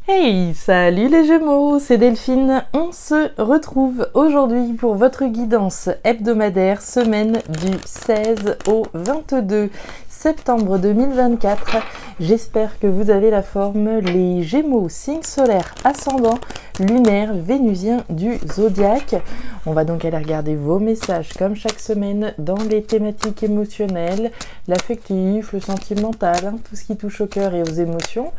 Hey, salut les Gémeaux, c'est Delphine. On se retrouve aujourd'hui pour votre guidance hebdomadaire semaine du 16 au 22 septembre 2024. J'espère que vous avez la forme, les Gémeaux, signe solaire, ascendant, lunaire, vénusien du zodiaque. On va donc aller regarder vos messages comme chaque semaine dans les thématiques émotionnelles, l'affectif, le sentimental, tout ce qui touche au cœur et aux émotions,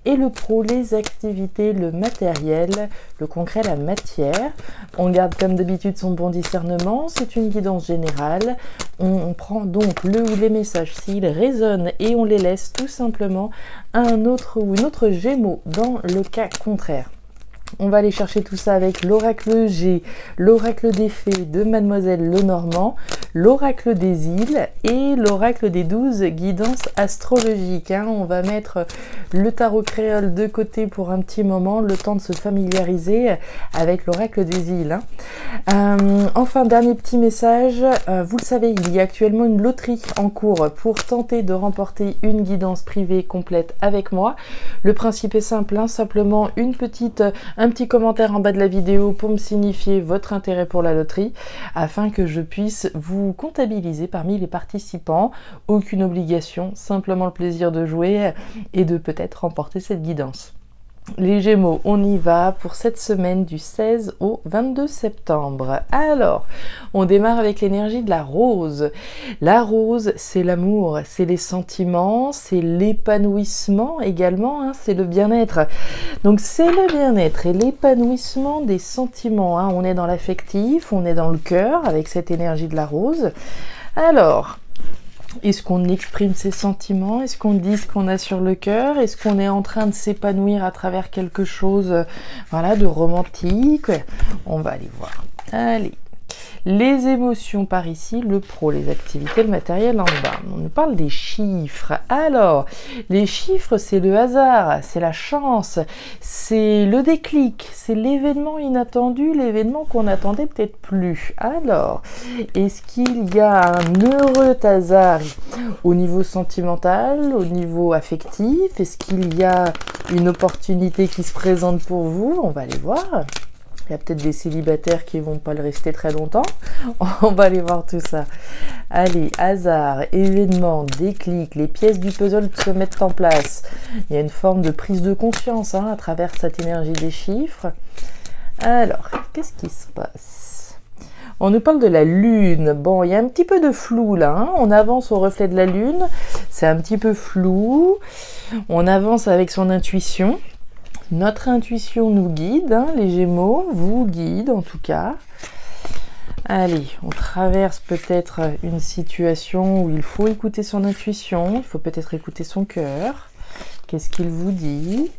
et le pro, les activités, le matériel, le concret, la matière. On garde comme d'habitude son bon discernement, c'est une guidance générale. On prend donc le ou les messages s'ils résonnent et on les laisse tout simplement à un autre ou une autre Gémeaux dans le cas contraire. On va aller chercher tout ça avec l'oracle G, l'oracle des fées de Mademoiselle Lenormand, l'oracle des îles et l'oracle des 12 guidances astrologiques. On va mettre le tarot créole de côté pour un petit moment, le temps de se familiariser avec l'oracle des îles. Enfin, dernier petit message, vous le savez, il y a actuellement une loterie en cours pour tenter de remporter une guidance privée complète avec moi. Le principe est simple, simplement un petit commentaire en bas de la vidéo pour me signifier votre intérêt pour la loterie afin que je puisse vous comptabiliser parmi les participants. Aucune obligation, simplement le plaisir de jouer et de peut-être remporter cette guidance. Les Gémeaux, on y va pour cette semaine du 16 au 22 septembre. Alors, on démarre avec l'énergie de la rose. La rose, c'est l'amour, c'est les sentiments, c'est l'épanouissement également, c'est le bien-être. Donc c'est le bien-être et l'épanouissement des sentiments. On est dans l'affectif, on est dans le cœur avec cette énergie de la rose. Alors, est-ce qu'on exprime ses sentiments? Est-ce qu'on dit ce qu'on a sur le cœur? Est-ce qu'on est en train de s'épanouir à travers quelque chose de romantique? On va aller voir. Allez. Les émotions par ici, le pro, les activités, le matériel en bas. On nous parle des chiffres. Alors, les chiffres, c'est le hasard, c'est la chance, c'est le déclic, c'est l'événement inattendu, l'événement qu'on n'attendait peut-être plus. Alors, est-ce qu'il y a un heureux hasard au niveau sentimental, au niveau affectif? Est-ce qu'il y a une opportunité qui se présente pour vous? On va aller voir. Il y a peut-être des célibataires qui ne vont pas le rester très longtemps. On va aller voir tout ça. Allez, hasard, événement, déclic, les pièces du puzzle se mettent en place. Il y a une forme de prise de conscience à travers cette énergie des chiffres. Alors, qu'est-ce qui se passe? On nous parle de la lune. Bon, il y a un petit peu de flou là. On avance au reflet de la lune. C'est un petit peu flou. On avance avec son intuition. Notre intuition nous guide, les Gémeaux vous guident en tout cas. Allez, on traverse peut-être une situation où il faut écouter son intuition, il faut peut-être écouter son cœur. Qu'est-ce qu'il vous dit?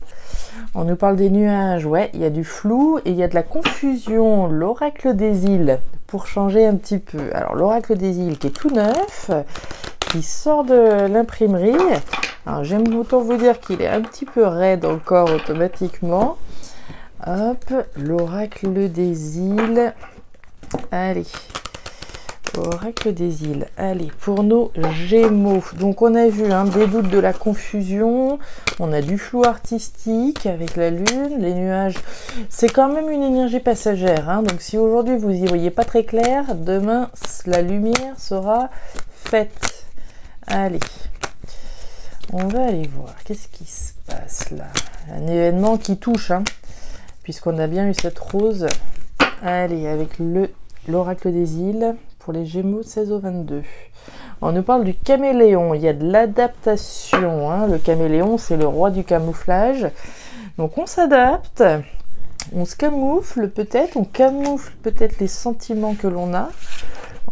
On nous parle des nuages, ouais, il y a du flou et il y a de la confusion. L'oracle des îles, pour changer un petit peu. Alors l'oracle des îles qui est tout neuf, qui sort de l'imprimerie. Alors j'aime autant vous dire qu'il est un petit peu raide encore automatiquement. Hop, l'oracle des îles. Allez, oracle des îles. Allez, pour nos Gémeaux. Donc on a vu des doutes, de la confusion. On a du flou artistique avec la lune, les nuages. C'est quand même une énergie passagère. Donc si aujourd'hui vous y voyez pas très clair, demain la lumière sera faite. Allez. On va aller voir, qu'est-ce qui se passe là? Un événement qui touche, puisqu'on a bien eu cette rose. Allez, avec l'oracle des îles, pour les Gémeaux 16 au 22. On nous parle du caméléon, il y a de l'adaptation. Le caméléon, c'est le roi du camouflage. Donc on s'adapte, on se camoufle peut-être, on camoufle peut-être les sentiments que l'on a.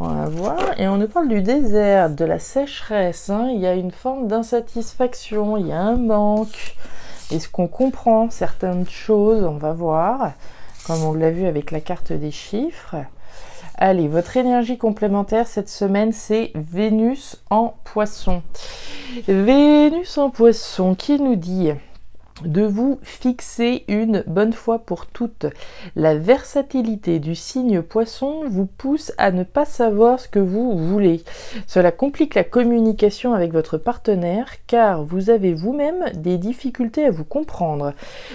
On va voir. Et on nous parle du désert, de la sécheresse. Il y a une forme d'insatisfaction, il y a un manque. Est-ce qu'on comprend certaines choses? On va voir, comme on l'a vu avec la carte des chiffres. Allez, votre énergie complémentaire cette semaine, c'est Vénus en Poisson. Vénus en Poisson, qui nous dit de vous fixer une bonne fois pour toutes. La versatilité du signe Poisson vous pousse à ne pas savoir ce que vous voulez. Cela complique la communication avec votre partenaire car vous avez vous-même des difficultés à vous comprendre.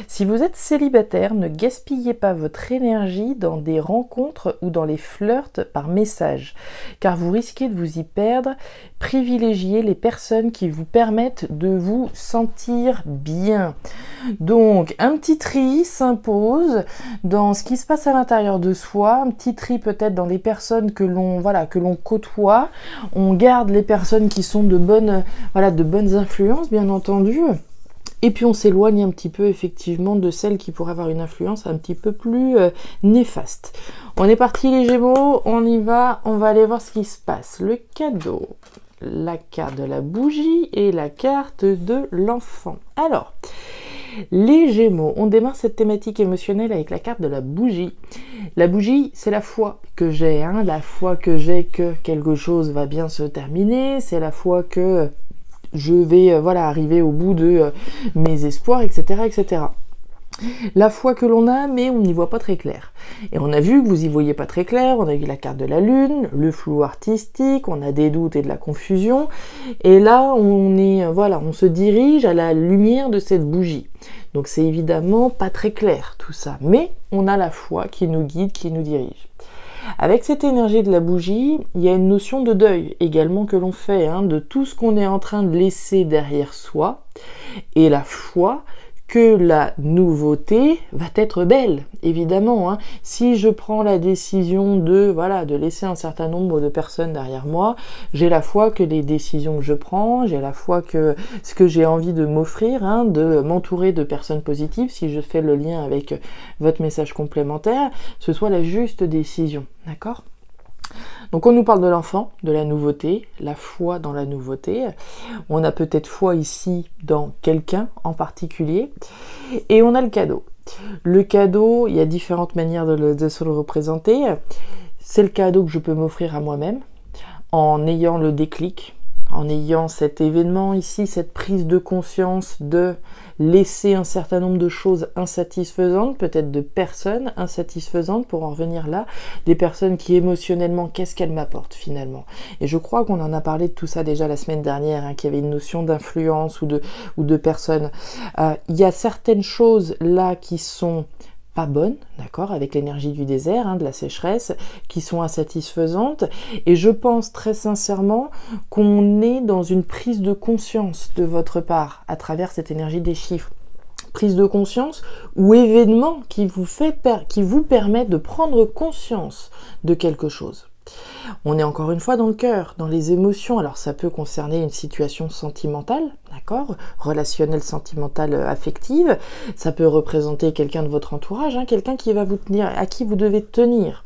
Si vous êtes célibataire, ne gaspillez pas votre énergie dans des rencontres ou dans les flirts par message car vous risquez de vous y perdre. Privilégiez les personnes qui vous permettent de vous sentir bien. Donc, un petit tri s'impose dans ce qui se passe à l'intérieur de soi, un petit tri peut-être dans les personnes que l'on côtoie. On garde les personnes qui sont de bonnes influences, bien entendu. Et puis on s'éloigne un petit peu effectivement de celles qui pourraient avoir une influence un petit peu plus néfaste. On est parti les Gémeaux, on y va, on va aller voir ce qui se passe. Le cadeau, la carte de la bougie et la carte de l'enfant. Alors, les Gémeaux, on démarre cette thématique émotionnelle avec la carte de la bougie. La bougie, c'est la foi que j'ai, la foi que j'ai que quelque chose va bien se terminer, c'est la foi que je vais arriver au bout de mes espoirs, etc., etc. La foi que l'on a, mais on n'y voit pas très clair. Et on a vu que vous y voyez pas très clair, on a vu la carte de la lune, le flou artistique, on a des doutes et de la confusion. Et là, on se dirige à la lumière de cette bougie. Donc c'est évidemment pas très clair tout ça, mais on a la foi qui nous guide, qui nous dirige. Avec cette énergie de la bougie, il y a une notion de deuil également que l'on fait, de tout ce qu'on est en train de laisser derrière soi, et la foi que la nouveauté va être belle, évidemment. Si je prends la décision de laisser un certain nombre de personnes derrière moi, j'ai la foi que les décisions que je prends, j'ai la foi que ce que j'ai envie de m'offrir, de m'entourer de personnes positives, si je fais le lien avec votre message complémentaire, ce soit la juste décision, d'accord ? Donc on nous parle de l'enfant, de la nouveauté, la foi dans la nouveauté. On a peut-être foi ici dans quelqu'un en particulier. Et on a le cadeau. Le cadeau, il y a différentes manières de se le représenter. C'est le cadeau que je peux m'offrir à moi-même en ayant le déclic, en ayant cet événement ici, cette prise de conscience de laisser un certain nombre de choses insatisfaisantes, peut-être de personnes insatisfaisantes, pour en revenir là, des personnes qui émotionnellement, qu'est-ce qu'elles m'apportent finalement. Et je crois qu'on en a parlé de tout ça déjà la semaine dernière, qu'il y avait une notion d'influence ou de personnes. Il y a certaines choses là qui sont pas bonnes, d'accord, avec l'énergie du désert, de la sécheresse, qui sont insatisfaisantes. Et je pense très sincèrement qu'on est dans une prise de conscience de votre part à travers cette énergie des chiffres. Prise de conscience ou événement qui vous permet de prendre conscience de quelque chose. On est encore une fois dans le cœur, dans les émotions. Alors ça peut concerner une situation sentimentale, d'accord, relationnelle, sentimentale, affective. Ça peut représenter quelqu'un de votre entourage, quelqu'un qui va vous tenir, à qui vous devez tenir.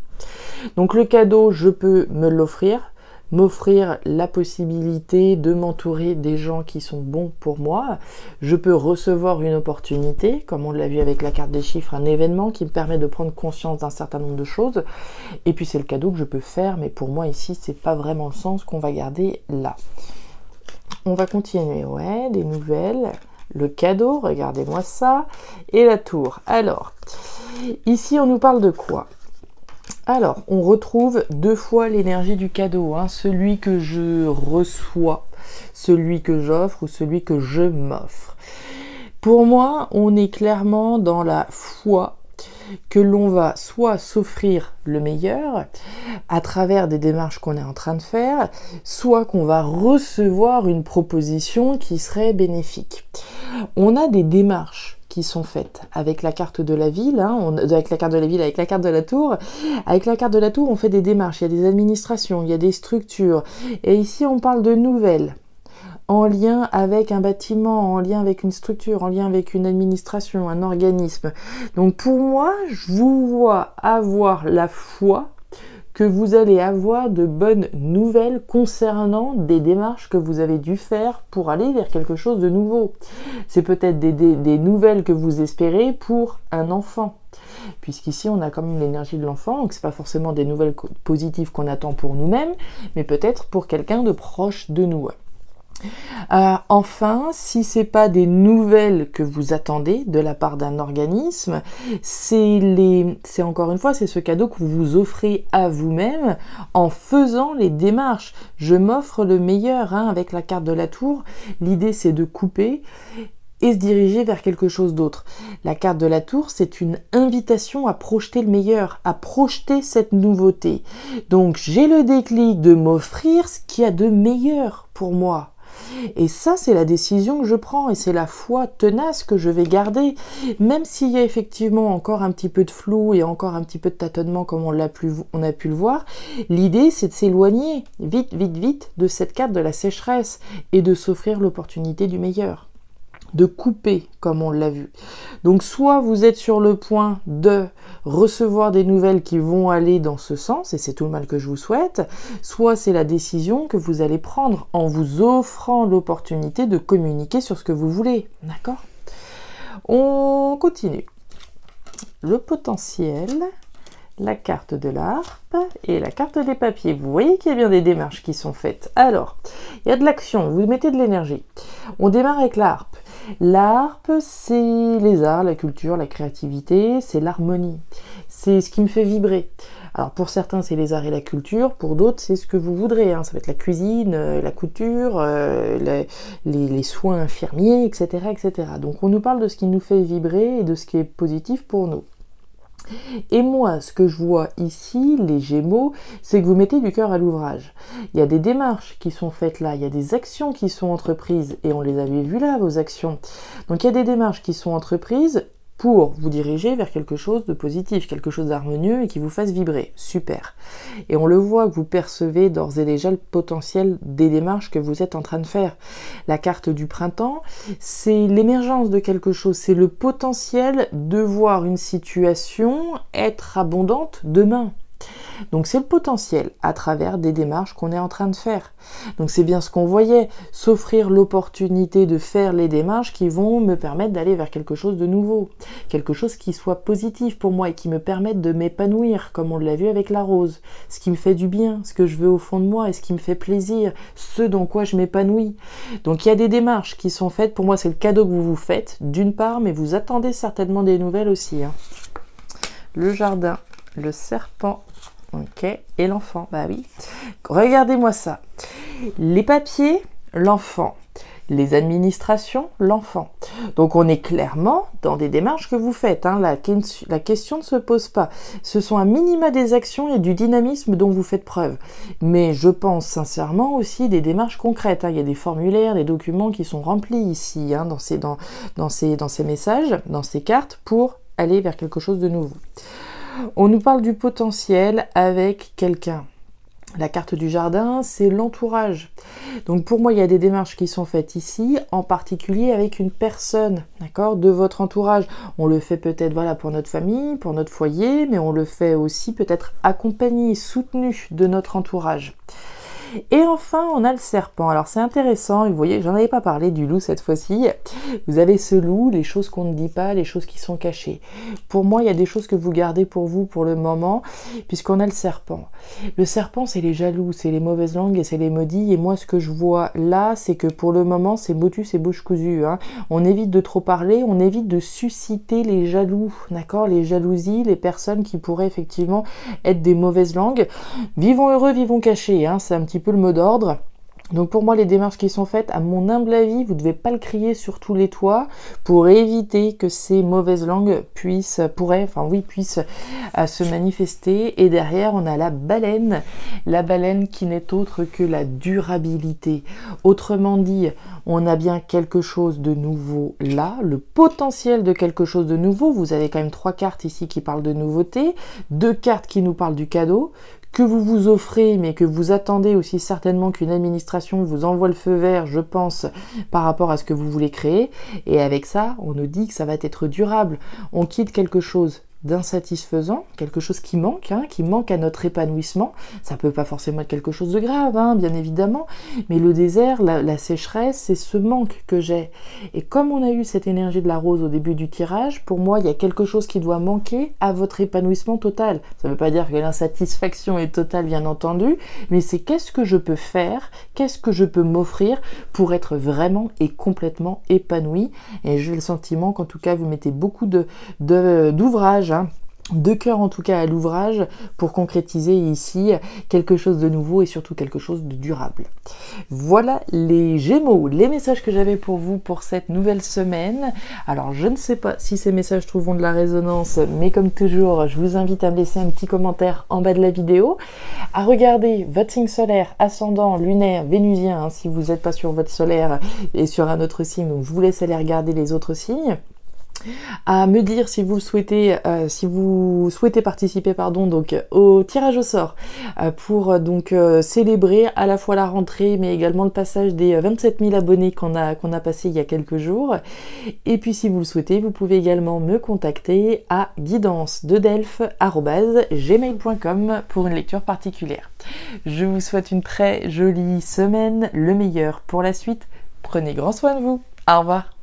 Donc le cadeau, je peux me l'offrir, m'offrir la possibilité de m'entourer des gens qui sont bons pour moi. Je peux recevoir une opportunité, comme on l'a vu avec la carte des chiffres, un événement qui me permet de prendre conscience d'un certain nombre de choses. Et puis c'est le cadeau que je peux faire, mais pour moi ici, c'est pas vraiment le sens qu'on va garder là. On va continuer, des nouvelles. Le cadeau, regardez-moi ça. Et la tour. Alors, ici on nous parle de quoi ? Alors, on retrouve deux fois l'énergie du cadeau, celui que je reçois, celui que j'offre ou celui que je m'offre. Pour moi, on est clairement dans la foi que l'on va soit s'offrir le meilleur à travers des démarches qu'on est en train de faire, soit qu'on va recevoir une proposition qui serait bénéfique. On a des démarches qui sont faites avec la carte de la ville, avec la carte de la ville, avec la carte de la tour. Avec la carte de la tour, on fait des démarches, il y a des administrations, il y a des structures. Et ici, on parle de nouvelles, en lien avec un bâtiment, en lien avec une structure, en lien avec une administration, un organisme. Donc pour moi, je vous vois avoir la foi que vous allez avoir de bonnes nouvelles concernant des démarches que vous avez dû faire pour aller vers quelque chose de nouveau. C'est peut-être des nouvelles que vous espérez pour un enfant. Puisqu'ici, on a quand même l'énergie de l'enfant, donc c'est pas forcément des nouvelles positives qu'on attend pour nous-mêmes, mais peut-être pour quelqu'un de proche de nous. Enfin, si c'est pas des nouvelles que vous attendez de la part d'un organisme, c'est encore une fois, c'est ce cadeau que vous vous offrez à vous-même en faisant les démarches. Je m'offre le meilleur, hein, avec la carte de la tour. L'idée, c'est de couper et se diriger vers quelque chose d'autre. La carte de la tour, c'est une invitation à projeter le meilleur, à projeter cette nouveauté. Donc, j'ai le déclic de m'offrir ce qu'il y a de meilleur pour moi. Et ça, c'est la décision que je prends et c'est la foi tenace que je vais garder. Même s'il y a effectivement encore un petit peu de flou et encore un petit peu de tâtonnement comme on a pu le voir, l'idée, c'est de s'éloigner vite, vite, vite de cette carte de la sécheresse et de s'offrir l'opportunité du meilleur. De couper, comme on l'a vu. Donc, soit vous êtes sur le point de recevoir des nouvelles qui vont aller dans ce sens, et c'est tout le mal que je vous souhaite, soit c'est la décision que vous allez prendre en vous offrant l'opportunité de communiquer sur ce que vous voulez. D'accord ? On continue. Le potentiel, la carte de l'harpe et la carte des papiers. Vous voyez qu'il y a bien des démarches qui sont faites. Alors, il y a de l'action, vous mettez de l'énergie. On démarre avec la harpe. La harpe, c'est les arts, la culture, la créativité, c'est l'harmonie. C'est ce qui me fait vibrer. Alors pour certains, c'est les arts et la culture, pour d'autres, c'est ce que vous voudrez. Hein. Ça va être la cuisine, la couture, les soins infirmiers, etc., etc. Donc on nous parle de ce qui nous fait vibrer et de ce qui est positif pour nous. Et moi, ce que je vois ici, les Gémeaux, c'est que vous mettez du cœur à l'ouvrage. Il y a des démarches qui sont faites là, il y a des actions qui sont entreprises, et on les avait vues là, vos actions. Donc il y a des démarches qui sont entreprises pour vous diriger vers quelque chose de positif, quelque chose d'harmonieux et qui vous fasse vibrer. Super. Et on le voit que vous percevez d'ores et déjà le potentiel des démarches que vous êtes en train de faire. La carte du printemps, c'est l'émergence de quelque chose, c'est le potentiel de voir une situation être abondante demain. Donc c'est le potentiel à travers des démarches qu'on est en train de faire. Donc c'est bien ce qu'on voyait, s'offrir l'opportunité de faire les démarches qui vont me permettre d'aller vers quelque chose de nouveau, quelque chose qui soit positif pour moi et qui me permette de m'épanouir, comme on l'a vu avec la rose, ce qui me fait du bien, ce que je veux au fond de moi et ce qui me fait plaisir, ce dans quoi je m'épanouis. Donc il y a des démarches qui sont faites, pour moi c'est le cadeau que vous vous faites, d'une part, mais vous attendez certainement des nouvelles aussi. Hein. Le jardin, le serpent, ok, et l'enfant, bah oui. Regardez-moi ça. Les papiers, l'enfant. Les administrations, l'enfant. Donc on est clairement dans des démarches que vous faites. Hein. La question ne se pose pas. Ce sont un minima des actions et du dynamisme dont vous faites preuve. Mais je pense sincèrement aussi des démarches concrètes. Hein. Il y a des formulaires, des documents qui sont remplis ici, hein, dans ces messages, dans ces cartes, pour aller vers quelque chose de nouveau. On nous parle du potentiel avec quelqu'un. La carte du jardin, c'est l'entourage. Donc pour moi, il y a des démarches qui sont faites ici, en particulier avec une personne, d'accord, de votre entourage. On le fait peut-être voilà, pour notre famille, pour notre foyer, mais on le fait aussi peut-être accompagné, soutenu de notre entourage. Et enfin, on a le serpent. Alors c'est intéressant, vous voyez, j'en avais pas parlé du loup cette fois-ci. Vous avez ce loup, les choses qu'on ne dit pas, les choses qui sont cachées. Pour moi, il y a des choses que vous gardez pour vous pour le moment, puisqu'on a le serpent. Le serpent, c'est les jaloux, c'est les mauvaises langues et c'est les maudits. Et moi, ce que je vois là, c'est que pour le moment, c'est motus et bouche cousue. Hein. On évite de trop parler, on évite de susciter les jaloux, d'accord, les jalousies, les personnes qui pourraient effectivement être des mauvaises langues. Vivons heureux, vivons cachés, hein, c'est un petit peu le mot d'ordre. Donc pour moi, les démarches qui sont faites, à mon humble avis, vous ne devez pas le crier sur tous les toits pour éviter que ces mauvaises langues puissent se manifester. Et derrière, on a la baleine qui n'est autre que la durabilité. Autrement dit, on a bien quelque chose de nouveau là, le potentiel de quelque chose de nouveau. Vous avez quand même 3 cartes ici qui parlent de nouveauté, 2 cartes qui nous parlent du cadeau, que vous vous offrez, mais que vous attendez aussi certainement qu'une administration vous envoie le feu vert, je pense, par rapport à ce que vous voulez créer. Et avec ça, on nous dit que ça va être durable. On quitte quelque chose d'insatisfaisant, quelque chose qui manque à notre épanouissement. Ça peut pas forcément être quelque chose de grave, bien évidemment, mais le désert, la sécheresse, c'est ce manque que j'ai. Et comme on a eu cette énergie de la rose au début du tirage, pour moi, il y a quelque chose qui doit manquer à votre épanouissement total. Ça ne veut pas dire que l'insatisfaction est totale, bien entendu, mais c'est qu'est-ce que je peux faire, qu'est-ce que je peux m'offrir pour être vraiment et complètement épanoui. Et j'ai le sentiment qu'en tout cas, vous mettez beaucoup d'ouvrages, de cœur en tout cas à l'ouvrage pour concrétiser ici quelque chose de nouveau et surtout quelque chose de durable. Voilà les Gémeaux, les messages que j'avais pour vous pour cette nouvelle semaine. Alors je ne sais pas si ces messages trouveront de la résonance, mais comme toujours, je vous invite à me laisser un petit commentaire en bas de la vidéo, à regarder votre signe solaire, ascendant, lunaire, vénusien, si vous n'êtes pas sur votre solaire et sur un autre signe, donc je vous laisse aller regarder les autres signes. À me dire si vous souhaitez participer donc au tirage au sort pour célébrer à la fois la rentrée mais également le passage des 27 000 abonnés qu'on a passé il y a quelques jours. Et puis si vous le souhaitez, vous pouvez également me contacter à guidance-de-delphes@gmail.com pour une lecture particulière. Je vous souhaite une très jolie semaine, le meilleur pour la suite. Prenez grand soin de vous. Au revoir.